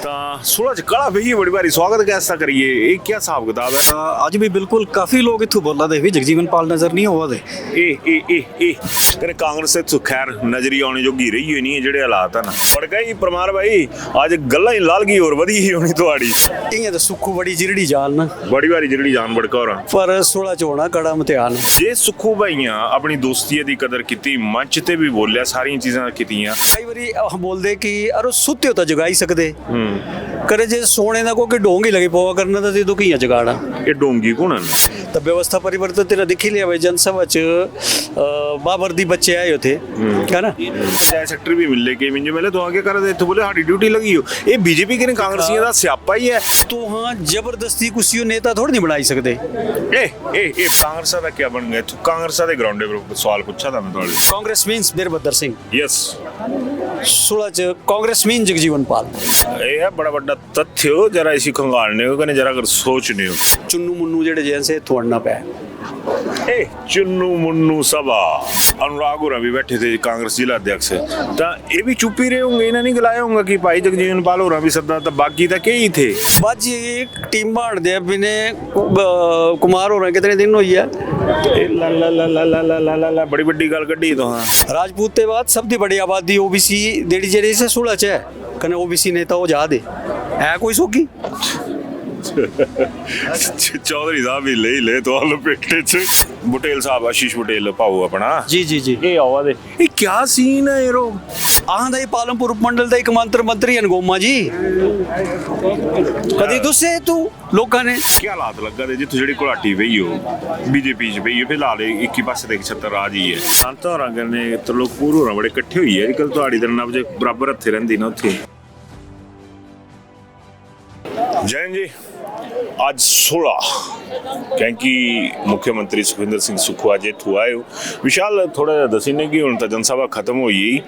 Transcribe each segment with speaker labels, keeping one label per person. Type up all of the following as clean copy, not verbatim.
Speaker 1: ਤਾਂ ਸੁਲਾ ਚ ਕਲਾ ਪਈ ਬੜੀ ਭਾਰੀ ਸਵਾਗਤ कैसा करिए ਇਹ ਕੀ ਹਿਸਾਬ ਕਿਤਾਬ ਹੈ
Speaker 2: ਅੱਜ ਵੀ ਬਿਲਕੁਲ ਕਾਫੀ ਲੋਕ ਇੱਥੋਂ ਬੋਲਦੇ ਵੀ ਜਗਜੀਵਨ ਪਾਲ ਨਜ਼ਰ ਨਹੀਂ ਆਉਂਦੇ
Speaker 1: ਇਹ ਕਹਿੰਦੇ ਕਾਂਗਰਸ ਤੇ ਖੈਰ ਨਜ਼ਰੀ ਆਉਣੀ ਜੋਗੀ ਰਹੀ ਹੋਈ ਨਹੀਂ ਜਿਹੜੇ ਹਾਲਾਤ ਹਨ ਪੜ ਗਈ ਪਰਮਾਰ ਭਾਈ ਅੱਜ ਗੱਲਾਂ ਹੀ ਲਾਲ ਗਈ ਹੋਰ ਵਧੀ ਹੀ ਹੋਣੀ ਤੁਹਾਡੀ
Speaker 2: ਇਹ ਤਾਂ ਸੁੱਖੂ ਬੜੀ ਜਿਹੜੀ ਜਾਨ ਨਾ
Speaker 1: ਬੜੀ ਵਾਰੀ ਜਿਹੜੀ ਜਾਨ ਬੜਕਾ ਹੋਰਾਂ
Speaker 2: ਪਰ 16 ਚ ਹੋਣਾ ਕੜਾ ਇਮਤਿਹਾਨ
Speaker 1: ਜੇ ਸੁੱਖੂ ਭਾਈਆਂ ਆਪਣੀ ਦੋਸਤੀ ਦੀ ਕਦਰ ਕੀਤੀ ਮੰਚ ਤੇ ਵੀ ਬੋਲਿਆ ਸਾਰੀਆਂ ਚੀਜ਼ਾਂ ਕੀਤੀਆਂ
Speaker 2: ਕਈ ਵਾਰੀ ਬੋਲਦੇ ਕਿ ਅਰੋ ਸੁੱਤੇ ਹੋ ਤਾਂ ਜਗਾਈ ਸਕਦੇ करे जे सोने ना को कि डोंगी लगे पोवा करना तो दे दो की जगाड़ा
Speaker 1: ਇਹ ਡੋਂਗੀ ਕੋਣ ਹਨ
Speaker 2: तो व्यवस्था परिवर्तन तेरा दिख ही लिया भाई जनसभा च बाबर्दी बच्चे आए थे क्या ना
Speaker 1: पंचायत सेक्रेटरी भी मिल के मिंजो मेले तो आगे कर दे तो बोले हाड़ी ड्यूटी लगी हो ये बीजेपी के कांग्रेसियों का स्यापा ही है
Speaker 2: तो हाँ जबरदस्ती कुछ नेता थोड़ी नहीं बनाई सकते
Speaker 1: ए कांग्रेस का क्या बन गया तू कांग्रेस के ग्राउंड पे सवाल पूछा था मैं थोड़े
Speaker 2: कांग्रेस मीन्स वीरभद्र सिंह
Speaker 1: यस
Speaker 2: 16 च कांग्रेस मीन जगजीवन पाल
Speaker 1: ये है बड़ा बड़ा तथ्य हो जरा इसी खंगालने हो कने जरा कर सोचने हो
Speaker 2: चुन्नू मुन्नू जेड़े जैसे थोड़ना पे
Speaker 1: ए चुन्नू मुन्नू सभा अनुराग होरा भी बैठे थे कांग्रेस जिला अध्यक्ष तो ये भी चुप ही रहे होंगे इन्हें नहीं गलाया होगा कि भाई जगजीवन पाल होरा भी सदा तो बाकी तक यही थे
Speaker 2: बाज एक टीम बांट दे बिने कुमार होरा कितने दिन हुई है
Speaker 1: ला ला ला ला ला ला ला ला ला बड़ी बड़ी गल कड्डी तो हाँ
Speaker 2: राजपूत ते बाद सब दी बड़ी आबादी ओबीसी देड़ी जेड़ी से 16 च है कने ओबीसी नेता हो जा दे है कोई सोगी
Speaker 1: चौधरी साहब भी ले तो लपेटे च बुटेल साहब आशीष बुटेल पाओ अपना
Speaker 2: जी जी जी
Speaker 1: ये आवा दे ये क्या सीन है यारो
Speaker 2: आंदा ही पालमपुर उपमंडल दा एक मंत्री अनगोमा जी कदी दुसे तू लोकां ने
Speaker 1: क्या हालात लगा दे जितों जेडी घुलाटी पई हो बीजेपी च पई फिलहाल एक ही पासे ते छत्तर राज ही है संत होरां कन्ने त्रिलोकपुर होरां बड़े इकट्ठे होई है अजकल तुहाडी दे नब्ज बराबर हत्थे रहिंदी ना उत्थे जैन जी आज 16 क्योंकि मुख्यमंत्री सुखविंदर सिंह सुक्खू आज इत्थों आए हो विशाल थोड़ा दसी ने कि हुण तां जनसभा खत्म हुई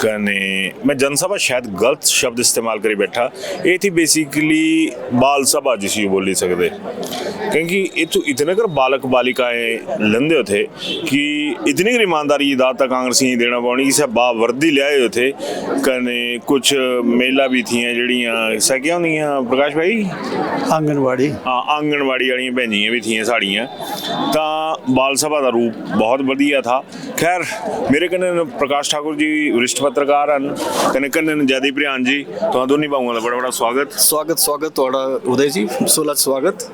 Speaker 1: कने मैं जनसभा शायद गलत शब्द इस्तेमाल करी बैठा ये थी बेसिकली बाल सभा जिसी बोली सकते क्योंकि इतों इतने कर बालक बालिकाएं लंदे थे कि इतनी कर ईमानदारी दाता कांग्रेसी देना पानी इसे बावर्दी लियाए थे कने कुछ मेला भी थी जड़ियाँ ऐसा क्या होंदियां प्रकाश भाई
Speaker 2: आंगनवाड़ी
Speaker 1: हाँ आंगनवाड़ी वाली भैंजियां भी थी साड़ियाँ तो बाल सभा का रूप बहुत वधिया था खैर मेरे कन्ने प्रकाश ठाकुर जी वरिष्ठ पत्रकार हैं कन्ने कन्ने जयदीप रियान जी तो दोनों भावों का बड़ा बड़ा स्वागत
Speaker 2: स्वागत थोड़ा उदय जी 16 स्वागत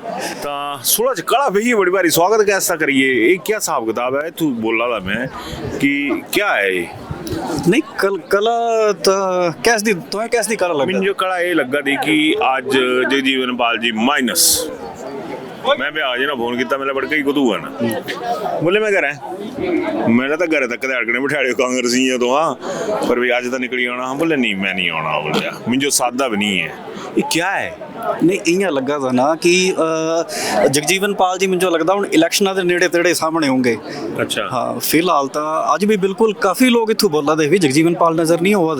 Speaker 1: तो 16 च कला पई बड़ी भारी स्वागत कैसा करिए ये क्या हिसाब किताब है तू बोला था मैं कि क्या है ये
Speaker 2: नहीं कला तो कैस दी कला लगा
Speaker 1: मुझे कला ये लगा थी कि आज जगजीवन पाल जी माइनस मैं भी आज ना फोन किया मेरा बड़का ही कुतू है ना बोले मैं घर है मेरा तो घर तक अड़कने बिठाड़े कांग्रेसी है तो हाँ पर भी आज तो निकली आना हाँ बोले नहीं मैं नहीं आना बोलिया मुझे सादा भी नहीं है ये क्या है
Speaker 2: नहीं इं लगा था ना कि जगजीवन पाल जी मुझे लगता हूँ इलैक्शनां दे नेड़े तेड़े सामने होंगे
Speaker 1: अच्छा
Speaker 2: हाँ फिलहाल तो अज भी बिल्कुल काफ़ी लोग इत्थों बोलते भी जगजीवन पाल नज़र नहीं आवा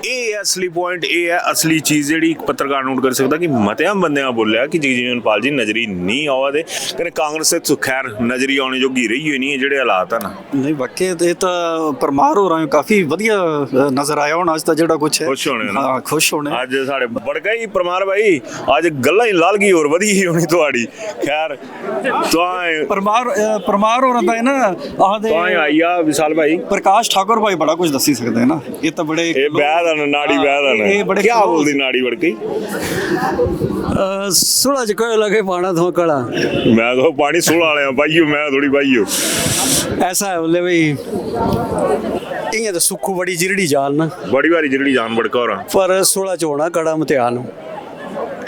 Speaker 1: ਇਹ ਅਸਲੀ ਪੁਆਇੰਟ ਇਹ ਹੈ ਅਸਲੀ ਚੀਜ਼ ਜਿਹੜੀ ਪੱਤਰਕਾਰ ਨੋਟ ਕਰ ਸਕਦਾ ਕਿ ਮਤਿਆਂ ਬੰਦਿਆਂ ਬੋਲਿਆ ਕਿ ਜਗਜੀਵਨ ਪਾਲ ਜੀ ਨਜ਼ਰੀ ਨਹੀਂ ਆਵਾਦੇ ਕਹਿੰਦੇ ਕਾਂਗਰਸ ਤੇ ਖੈਰ ਨਜ਼ਰੀ ਆਉਣੀ ਜੋਗੀ ਰਹੀ ਹੋਈ ਨਹੀਂ ਜਿਹੜੇ ਹਾਲਾਤ ਹਨ
Speaker 2: ਨਹੀਂ ਵਾਕਈ ਇਹ ਤਾਂ ਪਰਮਾਰ ਹੋ ਰਹੇ ਕਾਫੀ ਵਧੀਆ ਨਜ਼ਰ ਆਇਆ ਹੁਣ ਅੱਜ ਤਾਂ ਜਿਹੜਾ ਕੁਝ ਹੈ
Speaker 1: ਖੁਸ਼ ਹੋਣੇ
Speaker 2: ਹਾਂ ਖੁਸ਼ ਹੋਣੇ
Speaker 1: ਅੱਜ ਸਾਡੇ ਬੜਕਾ ਹੀ ਪਰਮਾਰ ਭਾਈ ਅੱਜ ਗੱਲਾਂ ਹੀ ਲਾਲ ਗਈ ਹੋਰ ਵਧੀ ਹੀ ਹੋਣੀ ਤੁਹਾਡੀ ਖੈਰ
Speaker 2: ਪਰਮਾਰ ਹੋ ਰਹਾ ਹੈ ਨਾ ਆਹਦੇ
Speaker 1: ਆਇਆ ਵਿਸ਼ਾਲ ਭਾਈ
Speaker 2: ਪ੍ਰਕਾਸ਼ ਠਾਕੁਰ ਭਾਈ ਬੜਾ ਕੁਝ ਦੱਸੀ ਸਕਦੇ ਨਾ ਇਹ ਤਾਂ ਬੜੇ
Speaker 1: नाड़ी बहन क्या बोलती नाड़ी बढ़ गई
Speaker 2: सुला च कोई लगे पाना तो कड़ा
Speaker 1: मैं तो पानी सुला वाले भाईयो मैं थोड़ी भाईयो
Speaker 2: ऐसा है बोले भाई इं तो सुक्खू बड़ी जिरड़ी जान ना
Speaker 1: बड़ी बारी जिरड़ी जान बड़का हो रहा
Speaker 2: पर 16 च होना कड़ा इम्तिहान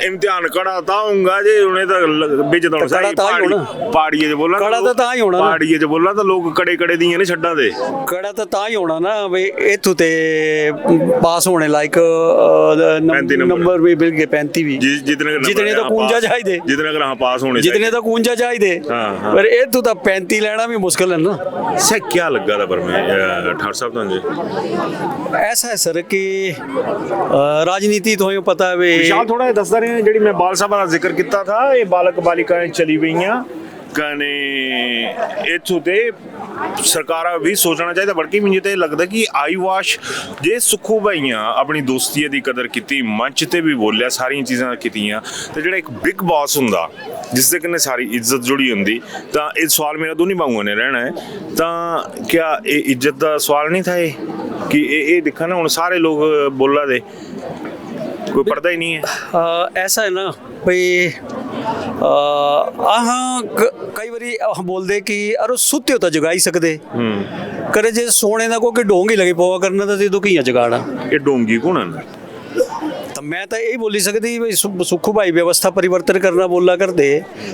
Speaker 1: इम्तिहान कड़ा ता होगा जे उन्हें तो बिच दौड़ सही पहाड़िए च बोलना
Speaker 2: कड़ा तो ता ही होना
Speaker 1: पहाड़िए च बोलना तो लोग कड़े कड़े दिए ने छड्डा दे
Speaker 2: कड़ा तो ता ही होना ना भाई इत्थों ते पास होने लायक नंबर भी बिल के 35 भी जितने तो कूंजा चाहिए
Speaker 1: जितने अगर पास होने
Speaker 2: जितने तो कूंजा चाहिए पर इत्थों तो 35 लेना भी मुश्किल है ना
Speaker 1: से क्या लगा था पर मैं ठाकुर साहब तो
Speaker 2: ऐसा है सर कि राजनीति तो पता है
Speaker 1: विशाल थोड़ा दसदा रहे ਜਿਹੜੀ ਮੈਂ ਬਾਲ ਸਭਾ ਦਾ ਜ਼ਿਕਰ ਕੀਤਾ था ये बालक बालिकाएं चली गई ਕਨੇ ਇੱਥੋਂ ਤੇ ਸਰਕਾਰਾਂ ਵੀ ਸੋਚਣਾ ਚਾਹੀਦਾ। ਬਲਕਿ ਮੈਨੂੰ ਤਾਂ ਇਹ ਲੱਗਦਾ ਕਿ ਆਈ ਵਾਸ਼ ਜੇ ਸੁੱਖੂ ਭਾਈਆਂ ਆਪਣੀ ਦੋਸਤੀ ਦੀ ਕਦਰ ਕੀਤੀ, ਮੰਚ ਤੇ ਵੀ ਬੋਲਿਆ, ਸਾਰੀਆਂ ਚੀਜ਼ਾਂ ਕੀਤੀਆਂ, ਤੇ ਜਿਹੜਾ ਇੱਕ ਬਿਗ ਬਾਸ ਹੁੰਦਾ ਜਿਸ ਦੇ ਕਨੇ ਸਾਰੀ ਇੱਜ਼ਤ ਜੁੜੀ ਹੁੰਦੀ, ਤਾਂ ਇਹ ਸਵਾਲ ਮੇਰਾ ਦੋਨੀ ਵਾਂਗੂ ਨੇ ਰਹਿਣਾ ਹੈ। ਤਾਂ ਕਿਆ ਇਹ ਇੱਜ਼ਤ ਦਾ ਸਵਾਲ ਨਹੀਂ ਥਾ ਇਹ ਕਿ ਇਹ देखा ना, ਹੁਣ ਸਾਰੇ ਲੋग बोला दे, कोई पढ़ता ही नहीं है।
Speaker 2: ऐसा है ना भाई, कई बारी हम बोलते कि अरे सुते हो तो जगा ही सकते, करे जे सोने का कोई ढोंग ही लगे पवा करना तो तू कियां जगाना।
Speaker 1: ये ढोंगी कौन है?
Speaker 2: तो मैं तो यही बोली सकती भाई सुखू भाई व्यवस्था परिवर्तन करना बोला करते,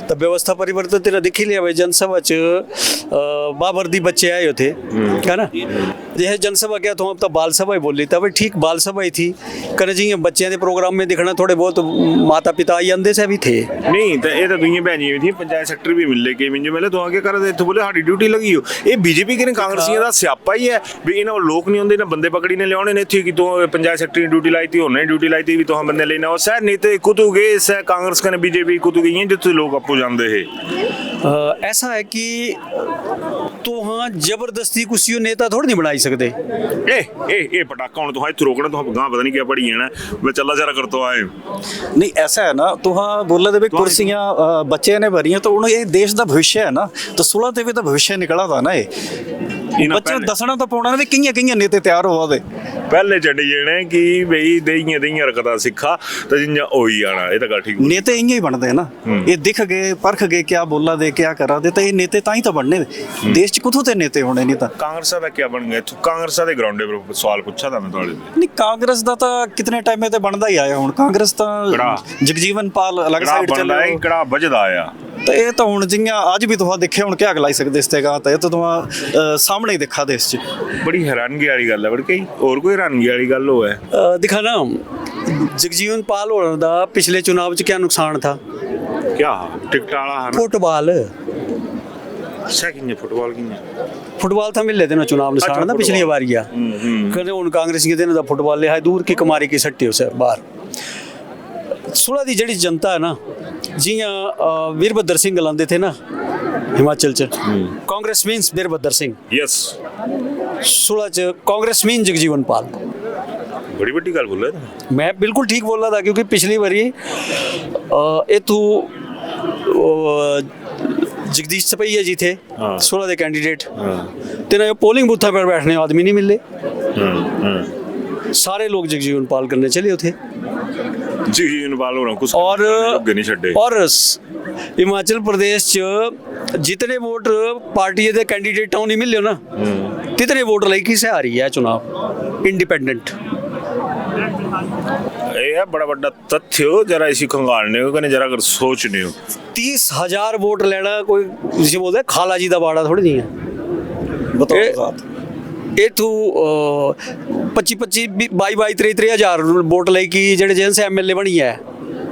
Speaker 2: तो व्यवस्था परिवर्तन तेरा दिख ही लिया भाई। जनसभा च बाबरदी बच्चे आए थे, है ना, यह जनसभा क्या तो अब तो बाल सभा ही बोली था भाई, ठीक बाल सभा ही थी। करे जी बच्चों के प्रोग्राम में दिखना थोड़े बहुत माता पिता आई आंदे से भी थे
Speaker 1: नहीं, तो ये तो दुनिया भैन भी थी, पंचायत सेक्रेटरी भी मिल के मिंजे मिले तो आगे कर दे, तो बोले हमारी ड्यूटी लगी हो। ये बीजेपी के कांग्रेसियों का स्यापा ही है भी इन्होंने लोग नहीं होंगे ना, बंदे पकड़ी ने लिया ने थी कि तो पंचायत सेक्रेटरी ड्यूटी लाई थी, उन्होंने ड्यूटी लाई थी भी तो हम बंदे लेना हो सर, नहीं तो कुतु गए सर कांग्रेस का बीजेपी कुतु गई है जितने लोग आपको जानते हैं।
Speaker 2: ऐसा है कि तो हाँ जबरदस्ती कुछ नेता थोड़ी नहीं बनाई सकते।
Speaker 1: ए पटाखा हूं तो हाँ रोकना तो गां पता नहीं क्या पड़ी है ना, मैं चला जरा कर तो आए
Speaker 3: नहीं ऐसा है ना, तो हाँ बोला दे कुर्सियां बच्चे ने भरी हैं, तो उन्हें ये देश का भविष्य है ना, तो 16 ते भी तो भविष्य निकला था ना, ये बच्चे दसना तो पाना भी कियां कियां नेते तैयार हुआ दे
Speaker 1: पहले चढ़ जाने कि बई दईयां दईयां रखता सिखा तो जियां ओही आना, ये तो गल ठीक।
Speaker 3: नेते इयां ही बनते हैं ना, ये दिख गए परख गए क्या बोला दे क्या करा दे, तो ये नेते ताई तो बनने देश च कुथों ते नेते होने नहीं तो।
Speaker 1: कांग्रेस का क्या बन गया कांग्रेस के ग्राउंड पर सवाल पूछा था मैं थोड़े
Speaker 3: नहीं, कांग्रेस का तो कितने टाइम में तो बनता ही आया हूं, कांग्रेस तो जगजीवन पाल अलग साइड चल रहा है,
Speaker 1: कड़ा बजदा आया,
Speaker 3: तो ये तो हुण जियां आज भी तुहां देखे हुण क्या गलाई सकदे इस ते गा, तो ये तो तुहां सामने ही दिखा देश च।
Speaker 1: बड़ी हैरानगी वाली गल है, बड़ी और कोई हैरानगी वाली गल हो है
Speaker 2: दिखा ना जगजीवन पाल होने दा पिछले चुनाव च क्या नुकसान था,
Speaker 1: क्या टिकट वाला
Speaker 2: फुटबॉल
Speaker 1: फुटबॉल
Speaker 2: फुटबॉल था मिल लेते ना चुनाव निशान ना पिछली बार गया कने हुण कांग्रेस के दिन दा फुटबॉल ले है दूर की कमारी की सट्टी उसे बाहर। 16 दी जड़ी जनता है ना, जियां वीरभद्र सिंह लांदे थे ना हिमाचल च, कांग्रेस मीन्स वीरभद्र सिंह, यस 16 च कांग्रेस मीन जगजीवन पाल।
Speaker 1: बड़ी बड़ी गल बोल रहा था,
Speaker 2: मैं बिल्कुल ठीक बोल रहा था, क्योंकि पिछली बारी ये तू जगदीश सपैया जी थे 16 के कैंडिडेट, तेना पोलिंग बूथा पर बैठने आदमी नहीं मिले, सारे लोग जगजीवन पाल करने चले थे।
Speaker 1: जगजीवन पाल हो रहा कुछ
Speaker 2: और हिमाचल प्रदेश च जितने वोट पार्टी के कैंडिडेट नहीं मिले ना, तितने वोट लगी से आ रही है चुनाव इंडिपेंडेंट।
Speaker 1: ये बड़ा बड़ा तथ्य हो, जरा इसी खंगालने हो कने जरा अगर सोचने हो
Speaker 2: 30,000 वोट लेना कोई जिसे बोलते खाला जी का बाड़ा थोड़ी नहीं है। बताओ ये तू 25 22 हज़ार वोट लेगी जेडे जेंस MLA बनी है,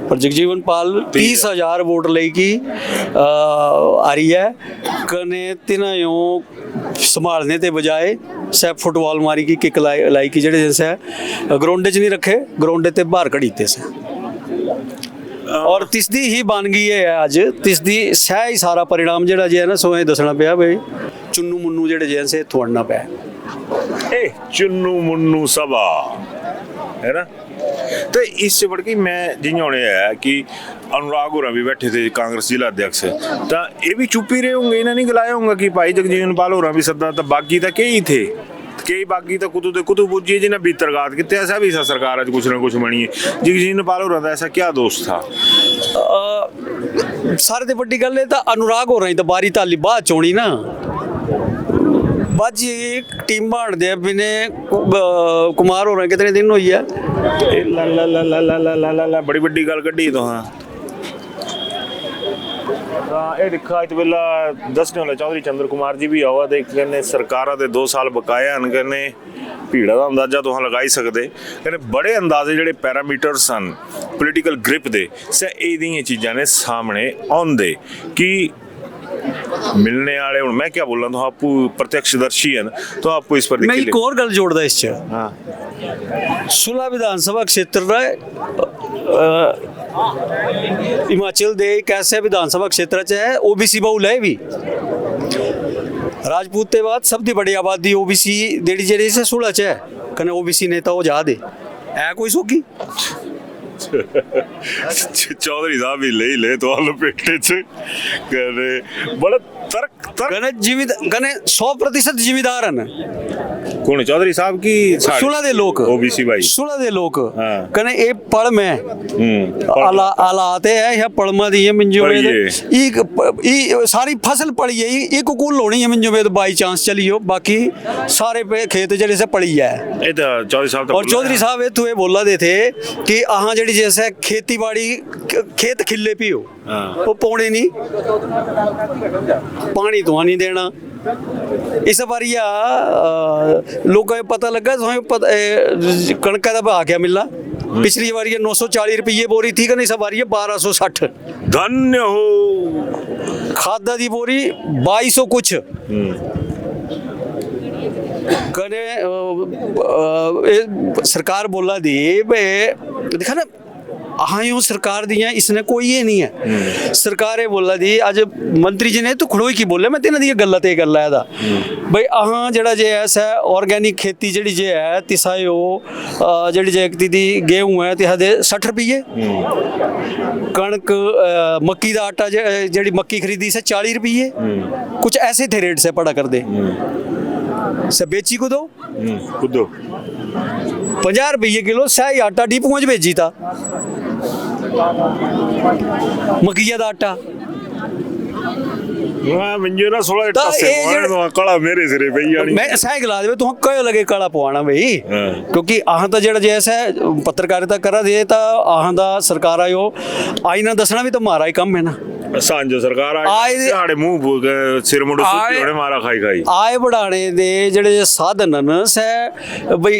Speaker 2: पर जगजीवन पाल 30,000 वोट लेगी आ रही है कने तिना यूं संभालने ते बजाय सिर्फ फुटबॉल मारी की किक लाई की जेडे जैसे ग्राउंड च नहीं रखे, ग्राउंड ते बाहर कढ़ीते से, और तिसदी ही बन गई है आज, तिसदी सह ही सारा परिणाम जेड़ा जे है ना सो दसना पिया भाई चुन्नू मुन्नू जेडे जैसे थोड़ना पिया
Speaker 1: चुन्नू मुन्नू सभा है ना। तो इससे बढ़ के मैं जियां है कि अनुराग होरा भी बैठे थे कांग्रेस जिला अध्यक्ष, तो ये भी चुप ही रहे होंगे, इन्हें नहीं गलाया होगा कि भाई जगजीवन पाल होरा भी सदा, तो बाकी तो कई थे कई बाकी तो कुतु पूछिए जिन्हें भीतरघात कितने ऐसा भी सरकार आज कुछ ना कुछ बनी है, जगजीवन पाल होरा था ऐसा क्या दोस्त था।
Speaker 2: सारे ते बड़ी गल है तो अनुराग हो रही तो बारी ताली बाद चोनी ना बाजी एक टीम बन दे बिने कुमार हो रहे कितने दिन हुई है
Speaker 1: ला ला ला ला ला ला ला ला ला बड़ी बड़ी गल कड्डी तो हाँ ये दिखा इत वेला दसने वाला चौधरी चंद्र कुमार जी भी आवा देख कहने सरकारा दे 2 साल बकाया न कहने भीड़ा का अंदाजा तुहां लगाई सकते, कहने बड़े अंदाजे जेडे पैरामीटर सन पोलीटिकल ग्रिप दे से इहदियां चीज़ां ने सामने आउंदे कि मिलने वाले हूँ मैं क्या बोल रहा हूँ, तो आपको प्रत्यक्षदर्शी है ना, तो आपको इस पर
Speaker 2: मैं
Speaker 1: दिक्कत
Speaker 2: एक और गल जोड़दा इस च
Speaker 1: हाँ
Speaker 2: सुलह विधान सभा क्षेत्र दा हिमाचल दे एक ऐसे विधान सभा क्षेत्र च है ओबीसी बहुल है भी राजपूत ते बाद सब दी बड़ी आबादी ओबीसी जेड़ी से सुलह च है कने ओबीसी नेता वो जा दे है कोई सौखी
Speaker 1: चौधरी साहब भी ले तो आलो पेटे च करे बड़ा तर्क
Speaker 2: कने जीवित कने 100% जिम्मेदार हैं
Speaker 1: कौन है चौधरी साहब की
Speaker 2: सुलह दे लोग
Speaker 1: ओबीसी भाई
Speaker 2: सुलह दे लोग
Speaker 1: हाँ।
Speaker 2: कने ए पढ़ में हालात है या पढ़मा दी है मिंजो में ई सारी फसल पड़ी है ई कुल होनी है मिंजो में बाई चांस चली हो बाकी सारे पे खेत जड़े से पड़ी है
Speaker 1: ये तो चौधरी साहब
Speaker 2: और चौधरी साहब ये तो ये बोला दे थे कि आहाँ जड़ी जैसे खेती बाड़ी खेत खिले पियो वो पौने नहीं पानी तो नहीं देना इस बारी लोगों को पता लगा कणक का भाव क्या मिला पिछली बारी 940 रुपये बोरी थी कि नहीं, इस बारी 1260
Speaker 1: धन्य हो
Speaker 2: खादा दी बोरी 2200 कुछ कने सरकार बोला दी देखा ना हाँ यूँ सरकार दिया इसने कोई ये नहीं है सरकार ये बोला दी आज मंत्री जी ने तो खड़ोई की बोले मैं तेना दी गल ते गल है भाई अहाँ जड़ा जे ऐसा ऑर्गेनिक खेती जड़ी जे है तिसायो जड़ी जे दी गेहूं है तिहा दे 60 रुपये कणक मक्की दा आटा जड़ी मक्की खरीदी से 40 रुपये कुछ ऐसे थे रेट से पड़ा कर दे से बेची को दो 50 रुपये किलो सही आटा डिपुओं च भेजी था मक्किया दा आटा
Speaker 1: मंजू ना 16 टसे तो कला मेरे सिरे पे यानी
Speaker 2: मैं सही गला दे तुम कयो लगे कला पवाना भाई क्योंकि आहां ता जेड़ा जैसा पत्रकारिता करा दे ता आहां दा सरकार आयो आईना दसना भी तो मारा ही कम है ना
Speaker 1: सांजो सरकार आए साडे मुंह सिर मुंड सुत्ती होने मारा खाई खाई आए
Speaker 2: बढ़ाने दे जेड़े साधन न से भाई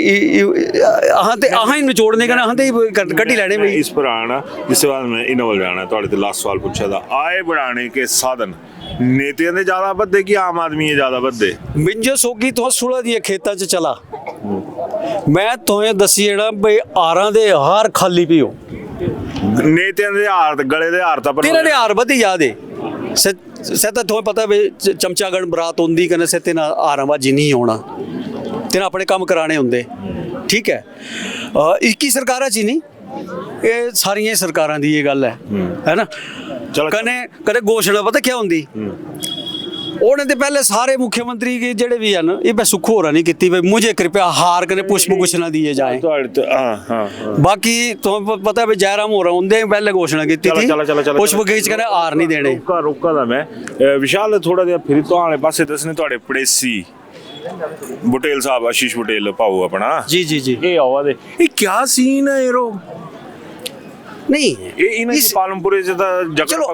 Speaker 2: आहां ही निचोड़ने का आहां ते गड्डी लेने भाई
Speaker 1: इस पर आना जिसके बाद मैं इनवल जाना थोड़े ते लास्ट सवाल पूछा था आए बढ़ाने के साधन नेतियां दे ज्यादा बद्दे कि आम आदमी ज्यादा बद्दे
Speaker 2: मिंजो सोगी तो सुला दी खेता च चला मैं तोए दसी जेड़ा भाई आरां दे हार खाली पियो
Speaker 1: नेतियां दे हार गले दे हार ता पर
Speaker 2: तेरे हार बदी याद है से तो तुम्हें पता है चमचागढ़ बरात होंदी कने से तेना हाराबाजी नहीं होना तेना अपने काम कराने होंदे ठीक है 21 सरकारां च नहीं ये सारियां सरकारां दी ये गल है ना कने कने घोषणा पता क्या होंदी उन्होंने तो पहले सारे मुख्यमंत्री के जेड़े भी हैं ये मैं सुख हो रहा नहीं की भाई मुझे कृपया हार कने पुष्प कुछ ना दिए जाए बाकी तुम्हें पता है जयराम हो रहा उनके पहले घोषणा की थी पुष्प खींच कर हार नहीं देने
Speaker 1: रोका मैं विशाल थोड़ा जिहा फिर तो आने पासे दसने थोड़े पड़ेसी बुटेल साहब आशीष बुटेल भाऊ अपना
Speaker 2: जी जी जी
Speaker 1: ये आवा दे ये क्या सीन है यारो
Speaker 2: नहीं
Speaker 1: इस पालमपुरे से
Speaker 2: चलो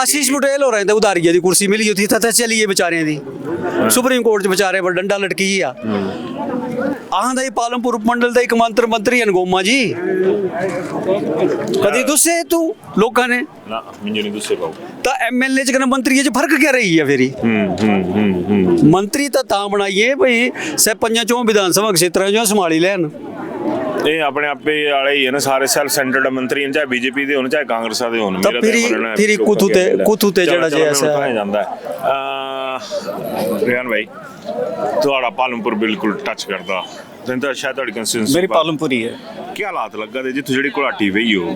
Speaker 2: आशीष बुटेल हो रहे थे उधारिया दी कुर्सी मिली थी था चलिए बेचारे दी सुप्रीम कोर्ट च बेचारे पर डंडा लटकी आ आहां दा पालमपुर उपमंडल दा एक मंत्री है गोमा जी कदी दुसे तू लोकां ने
Speaker 1: ना मिंजो नहीं दुसे पाऊ
Speaker 2: ता एमएलए च कने मंत्री च फर्क क्या रही है फेरी मंत्री ता बनाइए भाई से 5 विधान सभा क्षेत्र जो संभाली लैन
Speaker 1: ਇਹ ਆਪਣੇ ਆਪੇ ਵਾਲੇ ਹੀ ਹੈ ਨਾ ਸਾਰੇ ਸੈਲਫ ਸੈਂਟਰਡ ਮੰਤਰੀ ਚਾਹੇ ਬੀਜੇਪੀ ਦੇ ਹੋਣ ਚਾਹੇ ਕਾਂਗਰਸ ਦੇ ਹੋਣ
Speaker 2: ਮੇਰਾ ਤਾਂ ਫਿਰ ਕੁੱਥੂ ਤੇ ਜਿਹੜਾ ਜੇ ਐਸਾ
Speaker 1: ਜਾਂਦਾ ਰਿਆਨ ਭਾਈ ਤੁਹਾਡਾ ਪਾਲਮਪੁਰ ਬਿਲਕੁਲ ਟੱਚ ਕਰਦਾ ਤਾਂ ਸ਼ਾਇਦ ਤੁਹਾਡੀ ਕੰਸਟੀਟਿਊਂਸੀ
Speaker 3: ਮੇਰੀ ਪਾਲਮਪੁਰ ਹੀ ਹੈ
Speaker 1: ਕੀ ਹਾਲਾਤ ਲੱਗਾ ਦੇ ਜਿੱਥੇ ਜਿਹੜੀ ਘੁਲਾਟੀ ਪਈ ਹੋ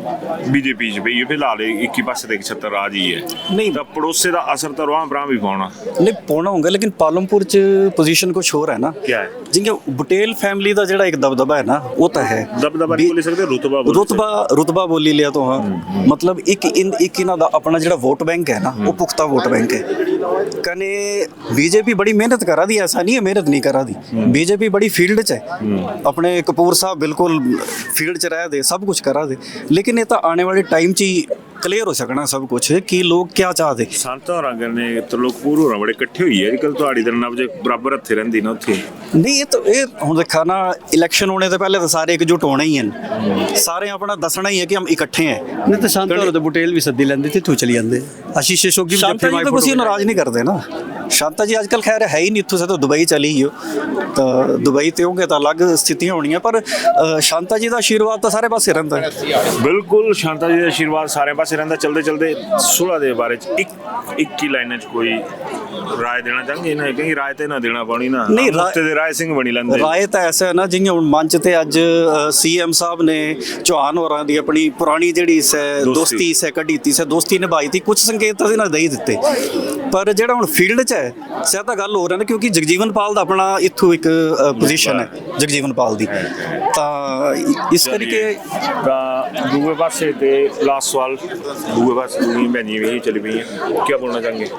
Speaker 1: ਬੀਜੇਪੀ ਚ ਪਈ ਫਿਲਹਾਲ 21 ਪਾਸੇ ਦੇ 76 ਰਾਜ ਹੀ ਹੈ
Speaker 3: नहीं
Speaker 1: ਤਾਂ ਪੜੋਸੇ ਦਾ ਅਸਰ ਤਾਂ ਰਵਾਂ ਭਰਾ ਵੀ ਪਾਉਣਾ
Speaker 3: नहीं पाना होगा लेकिन पालमपुर च पोजीशन कुछ और है ना
Speaker 1: क्या है
Speaker 3: जिनके बुटेल फैमिली का ਜਿਹੜਾ ਇੱਕ ਦਬਦਬਾ ਹੈ ਨਾ ਉਹ ਤਾਂ ਹੈ
Speaker 1: ਦਬਦਬਾ ਨਹੀਂ ਬੋਲ ਸਕਦੇ
Speaker 3: रुतबा बोली लिया तो हाँ मतलब एक इन्हों का अपना जो वोट बैंक है ना वो पुख्ता वोट बैंक है कने बीजेपी बड़ी मेहनत करा दी ऐसा नहीं है मेहनत नहीं करा दी बीजेपी बड़ी फील्ड च है अपने कपूर साहब बिल्कुल फील्ड च रह दे सब कुछ करा दे लेकिन ये तो आने वाले टाइम च ही ਕਲੀਅਰ ਹੋ ਸਕਣਾ ਸਭ ਕੁਝ ਕਿ ਲੋਕ ਕੀ ਚਾਹਦੇ।
Speaker 1: ਸੰਤ ਹੋਰਾਂ ਨੇ ਤਰਲੋਕਪੁਰ ਹੋਰਾਂ ਬੜੇ ਇਕੱਠੇ ਹੋਈ ਹੈ ਅੱਜਕੱਲ, ਤੁਹਾਡੀ ਤਾਂ ਨਬਜ ਬਰਾਬਰ ਹੱਥੇ ਰਹਿੰਦੀ ਨਾ ਉੱਥੇ।
Speaker 3: ਨਹੀਂ ਇਹ ਹੁਣ ਦੇਖਾ ਨਾ, ਇਲੈਕਸ਼ਨ ਹੋਣੇ ਤੋਂ ਪਹਿਲੇ ਤਾਂ ਸਾਰੇ ਇਕਜੁੱਟ ਹੋਣਾ ਹੀ ਹਨ, ਸਾਰੇ ਆਪਣਾ ਦੱਸਣਾ ਹੀ ਹੈ ਕਿ ਹਮ ਇਕੱਠੇ ਹੈ।
Speaker 2: नहीं तो शांता और तो बुटेल भी सद्दी लेंदे थे, तू चली जाते आशीष अशोक की भी
Speaker 3: शांता जी तो कुछ नाराज नहीं करते ना। शांता जी आजकल खैर है ही नहीं, इतों से तो दुबई चली ही हो, तो दुबई ते होंगे तो अलग स्थितियां होनी, पर शांता जी का आशीर्वाद तो सारे पासे रहता है।
Speaker 1: बिल्कुल शांता जी का आशीर्वाद सारे पासे रहता। चलते चलते सुलह के बारे एक ही लाइन च कोई राय देना चाहेंगे ना, कहीं राय तो ना देना पानी ना,
Speaker 3: नहीं
Speaker 1: राय सिंह बनी लेंदे।
Speaker 3: राय तो ऐसा है ना, जियां हुण मंच ते अज सीएम साहब ने चौहान होरां दी अपनी पुरानी जिहड़ी दोस्ती से कढ़ी ती से दोस्ती निभाई थी, कुछ संकेत तो इन्हां दे ही दित्ते, पर जिहड़ा हुण फील्ड च है सह तां गल हो रहा है, क्योंकि जगजीवन पाल दा अपना इत्थों एक पोजीशन है जगजीवन पाल दी, तां इस करके
Speaker 1: दूए पासे ते लास्ट सवाल दूए पासे दूसरी भैनी भी चली पई है, क्या बोलना चाहेंगे?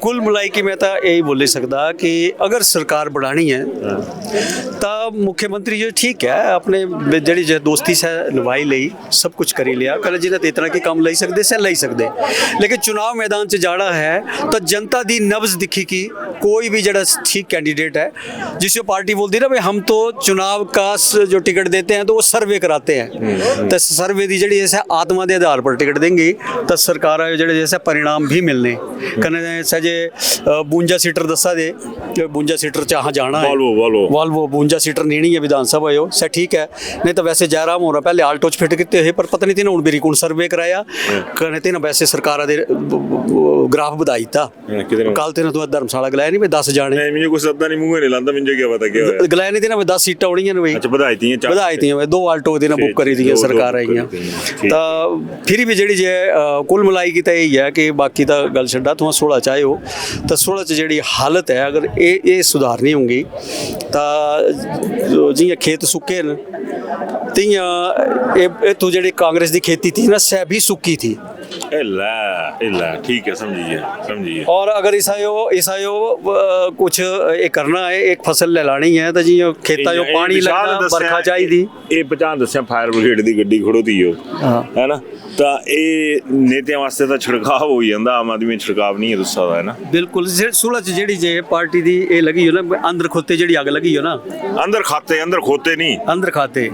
Speaker 2: कुल मिलाई की मैं तो यही बोल नहीं सकता कि अगर सरकार बढ़ानी है तो मुख्यमंत्री जो ठीक है अपने जड़ी जो दोस्ती से निभाई ली, सब कुछ करी लिया, कल जिन्हें इतना कि काम ले सकते से ले सकते, लेकिन चुनाव मैदान च जाना है तो जनता दी नब्ज दिखी कि कोई भी जड़ा ठीक कैंडिडेट है जिसको पार्टी बोलती ना भाई हम तो चुनाव का जो टिकट देते हैं तो वो सर्वे कराते हैं, तो सर्वे की जड़ी जैसे आत्मा के आधार पर टिकट देंगी तो सरकार जड़े जैसे परिणाम भी मिलने कने सजे 52 सीटर दसा दे 52 सीटर चाह जाना है, वाल्वो 52 सीटर नीनी है विधानसभा हो से ठीक है, नहीं तो वैसे जयराम हो रहा पहले आल्टो च फिट किते है, पर पता नहीं तीन हूँ मेरी कौन सर्वे कराया कने तीन वैसे सरकार दे ग्राफ बधाई था कल तीन तू धर्मशाला गलाया नहीं 10 जाने
Speaker 1: मुझे कुछ शब्द नहीं मुंह नहीं लांदा, मुझे क्या पता क्या होया
Speaker 2: गलाया नहीं तीन 10 सीटां होनी है भाई,
Speaker 1: अच्छा बधाई थी
Speaker 2: 2 आल्टो दिन बुक करी थी सरकार आई तो फिर भी जी जे कुल मिलाई की तो यही है कि बाकी तो गल छड्डा तू 16 चाहे हो तो 16 च जी हालत है अगर ये सुधार नहीं होंगी तो जियां खेत सुके न तियां तू जी कांग्रेस की खेती थी ना सह भी सुक्की थी,
Speaker 1: ठीक है समझिए।
Speaker 2: और अगर ईसायो कुछ ये करना है, एक फसल ले लानी है तो जी खेता जो पानी लगना बरखा चाहिए,
Speaker 1: ये 50 दस्या फायर ब्रिगेड की गड्डी खड़ोती हो है ना, तो ये नेतियां वास्ते तो छिड़काव हो जाता, आम आदमी छिड़काव नहीं है दूसरा है ना।
Speaker 2: बिल्कुल सुलह च जी जे पार्टी दी ये लगी हो ना अंदर खोते जी अग लगी हो ना, अंदर खोते नहीं अंदर खाते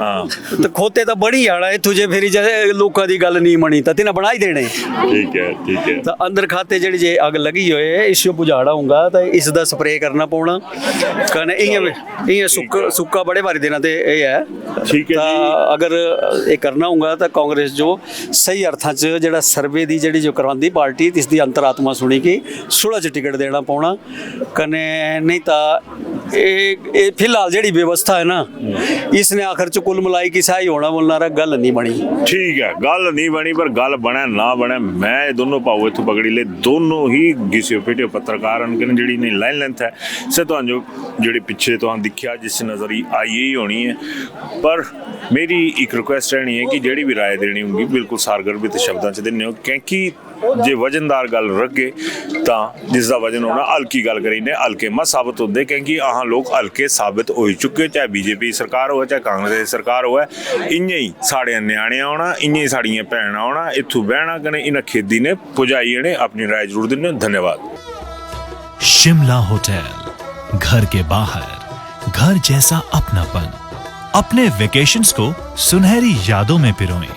Speaker 2: तो खोते तो बड़ी आना है तुझे फिर जैसे लोगों की गल नहीं मनी तो तिन्हें बना ही देने,
Speaker 1: ठीक है
Speaker 2: तो अंदर खाते जी जे अग लगी हो इसको बुझाड़ा होगा तो इसका स्प्रे करना पौना कने इं सुक्का बड़े भारी देना तो ये है,
Speaker 1: ठीक है।
Speaker 2: अगर ये करना होगा तो कांग्रेस जो सही अर्थां च जिहड़ा सर्वे दी जिहड़ी जो करवांदी पार्टी इसकी अंतरात्मा सुनी कि 16 च टिकट देना पौना कने नहीं तो ये फिलहाल जिहड़ी व्यवस्था है ना इसने आखिर च कुल मिलाई की सही होना बोलना रहा गल नहीं बनी, ठीक है
Speaker 1: गल नहीं बनी पर गल बने ना बने मैं दोनों पाओ इतों पकड़ी ले दोनों ही घिसियो पिटियो पत्रकार उनके जी नहीं लाइन लेंथ है से तो जो जी पिछले तो दिखा जिस नज़र आई ही होनी है, पर मेरी एक रिक्वेस्ट रहनी है कि जी भी राय देनी होगी बिल्कुल सारगर्भित शब्दों च देने हो, क्योंकि जे वजनदार गल रखे तो जिसका वजन होना हल्की गल करी ने हल्के मत साबित होते, क्योंकि अह लोग हल्के साबित हो चुके, चाहे बीजेपी सरकार हो चाहे कांग्रेस सरकार हो, इं ही साढ़े न्याणे आना इं ही साड़ियाँ भैन आना इतों बहना कने इन खेदी ने पुजाई ने अपनी राय जरूर देने। धन्यवाद।
Speaker 4: शिमला होटल घर के बाहर घर जैसा अपनापन, अपने वेकेशंस को सुनहरी यादों में पिरोएं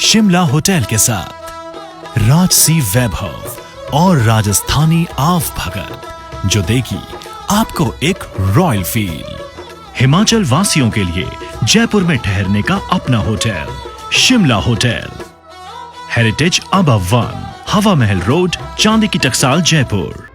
Speaker 4: शिमला होटल के साथ राजसी वैभव और राजस्थानी आव भगत जो देगी आपको एक रॉयल फील। हिमाचल वासियों के लिए जयपुर में ठहरने का अपना hotel Shimla hotel, heritage above 1, हवा महल रोड, चांदी की टकसाल, जयपुर।